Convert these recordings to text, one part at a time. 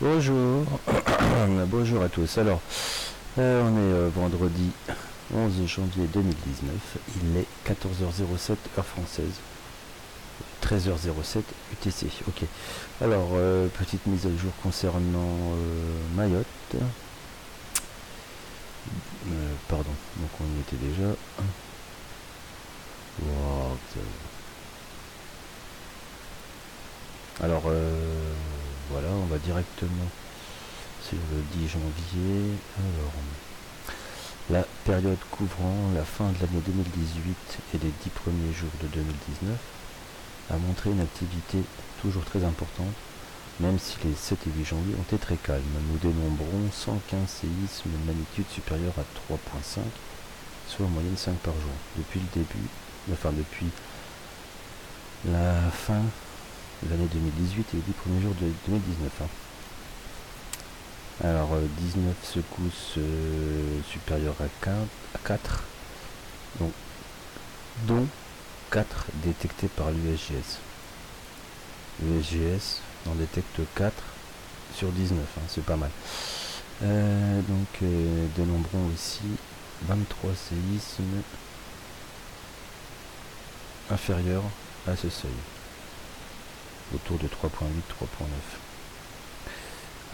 Bonjour, bonjour à tous. Alors, on est vendredi 11 janvier 2019. Il est 14h07 heure française, 13h07 UTC. Ok. Alors, petite mise à jour concernant Mayotte. Pardon, donc on y était déjà. Wow, alors, voilà, on va directement sur le 10 janvier. Alors, la période couvrant la fin de l'année 2018 et les 10 premiers jours de 2019 a montré une activité toujours très importante, même si les 7 et 8 janvier ont été très calmes. Nous dénombrons 115 séismes de magnitude supérieure à 3.5, soit en moyenne 5 par jour, depuis le début, depuis la fin l'année 2018 et les 10 premiers jours de 2019. Alors 19 secousses supérieures à 4, dont 4 détectées par l'USGS. L'USGS en détecte 4 sur 19, c'est pas mal. Dénombrons ici 23 séismes inférieurs à ce seuil, autour de 3.8, 3.9.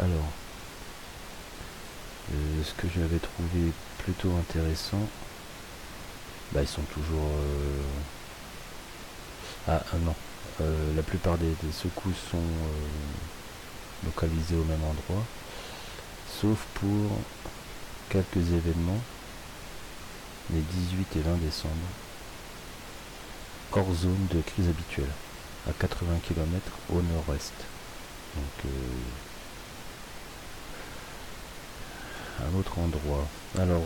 Alors, ce que j'avais trouvé plutôt intéressant, ils sont toujours... la plupart des secousses sont localisées au même endroit, sauf pour quelques événements, les 18 et 20 décembre, hors zone de crise habituelle, à 80 km au nord-ouest. Donc, un autre endroit. Alors,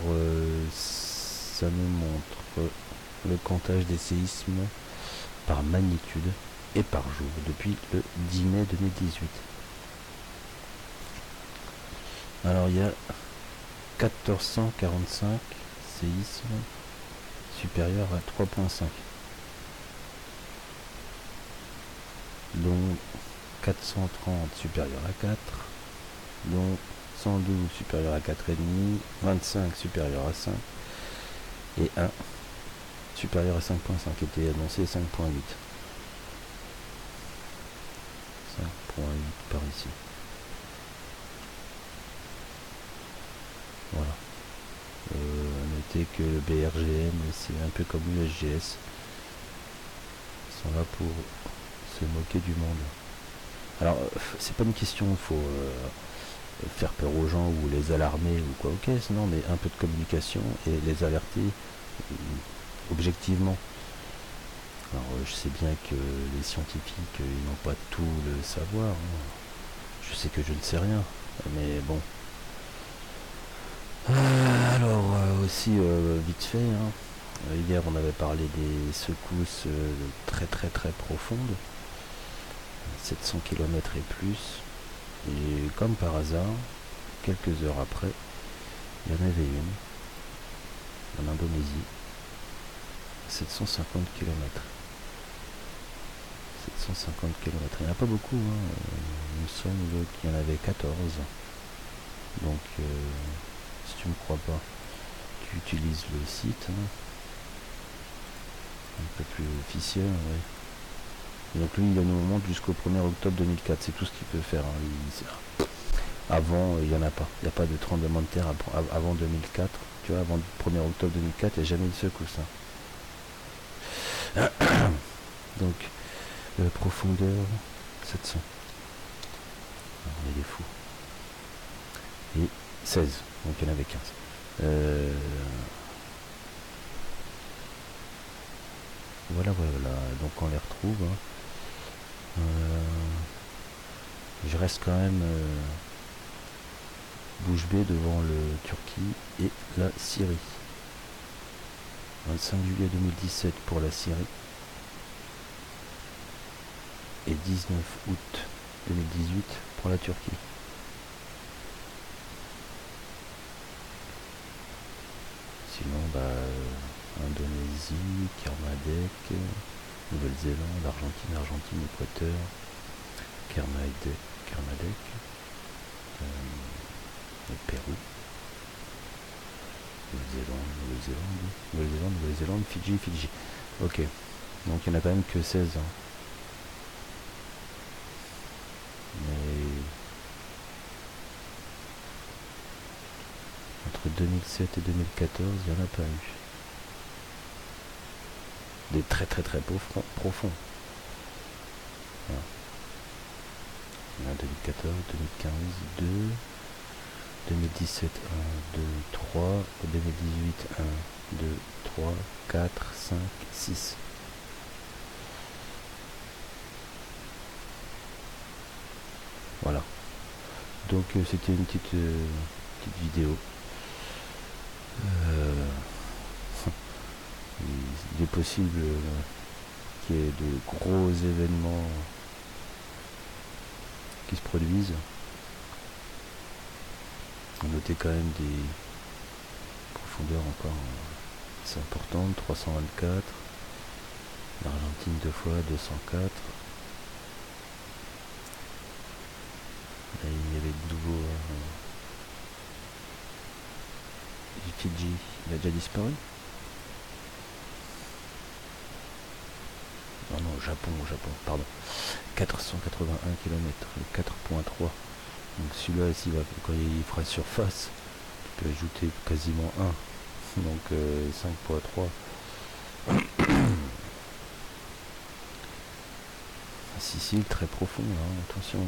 ça nous montre le comptage des séismes par magnitude et par jour depuis le 10 mai 2018. Alors, il y a 1445 séismes supérieurs à 3.5, dont 430 supérieurs à 4, dont 112 supérieur à 4,5, 25 supérieur à 5 et 1 supérieur à 5.5 était annoncé 5.8. 5.8 par ici. Voilà. Notez que le BRGM, c'est un peu comme l'USGS. Ils sont là pour se moquer du monde. Alors, c'est pas une question, il faut faire peur aux gens ou les alarmer ou quoi, ok, non, mais un peu de communication et les alerter objectivement. Alors je sais bien que les scientifiques ils n'ont pas tout le savoir, je sais que je ne sais rien, mais bon. Alors aussi vite fait, hier on avait parlé des secousses très très très profondes, 700 km et plus. Et comme par hasard, quelques heures après, il y en avait une en Indonésie, 750 km. 750 km. Il n'y en a pas beaucoup, il me semble qu'il y en avait 14. Donc, si tu ne me crois pas, tu utilises le site, un peu plus officiel, ouais. Donc lui, il nous montre jusqu'au 1er octobre 2004, c'est tout ce qu'il peut faire. Avant, il n'y en a pas. Il n'y a pas de tremblement de terre avant 2004. Tu vois, avant le 1er octobre 2004, il n'y a jamais de secousse. Donc, profondeur 700. Alors, il est fou. Et 16. Donc il y en avait 15. Voilà. Donc on les retrouve. Je reste quand même bouche bée devant le Turquie et la Syrie. 25 juillet 2017 pour la Syrie et 19 août 2018 pour la Turquie. Sinon, Indonésie, Kermadec, Nouvelle-Zélande, Argentine, Équateur, Kermadec, Pérou, Nouvelle-Zélande, Fidji. Ok, donc il n'y en a quand même que 16. Hein. Mais entre 2007 et 2014, il n'y en a pas eu. Des très profonds. Voilà. 2014, 2015, 2, 2017, 1, 2, 3, 2018, 1, 2, 3, 4, 5, 6. Voilà. Donc c'était une petite vidéo. Il est possible qu'il y ait de gros événements qui se produisent. On notait quand même des profondeurs encore assez importantes, 324, l'Argentine 2 fois, 204. Là, il y avait de nouveau Fidji, il a déjà disparu. Non, Japon, pardon. 481 km, le 4.3. Donc celui-là, ici, quand il fera surface, tu peux ajouter quasiment 1. Donc 5.3. Sicile, très profond, hein, attention.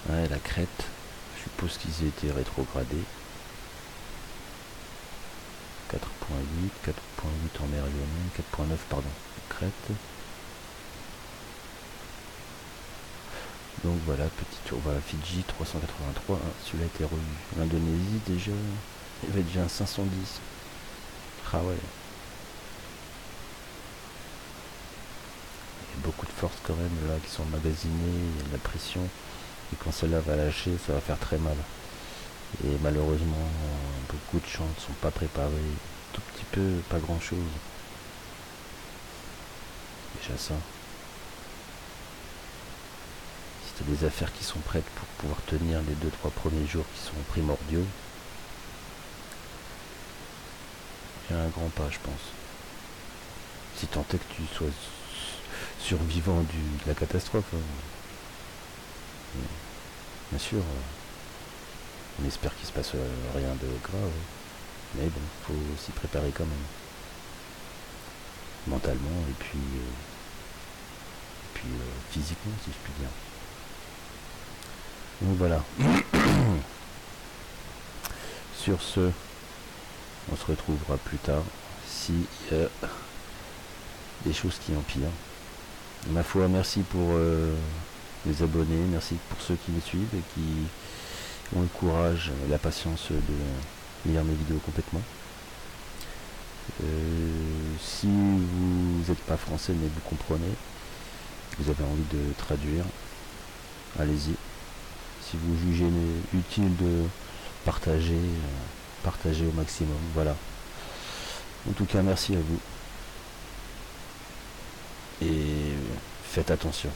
Ouais, la Crète, je suppose qu'ils aient été rétrogradés. 4.8 en mer Ionienne, 4.9 pardon, Crète. Donc voilà, petit tour, voilà, Fidji 383, hein, celui-là a été revu. L'Indonésie déjà, il y avait déjà un 510. Ah ouais. Il y a beaucoup de forces quand même là qui sont emmagasinées, il y a de la pression. Et quand celle-là va lâcher, ça va faire très mal. Et malheureusement, beaucoup de gens ne sont pas préparés. Tout petit peu, pas grand chose. Déjà ça. Si tu as des affaires qui sont prêtes pour pouvoir tenir les 2-3 premiers jours qui sont primordiaux, il y a un grand pas, je pense. Si tant est que tu sois survivant de la catastrophe. Bien sûr, on espère qu'il se passe rien de grave. Mais bon, faut s'y préparer quand même. Mentalement et puis physiquement, si je puis dire. Donc voilà. Sur ce, on se retrouvera plus tard si des choses qui empirent. Ma foi, merci pour les abonnés, merci pour ceux qui me suivent et qui ont le courage et la patience de lire mes vidéos complètement. Si vous n'êtes pas français mais vous comprenez, vous avez envie de traduire, allez-y. Si vous jugez utile de partager, partagez au maximum, voilà. En tout cas, merci à vous. Et faites attention.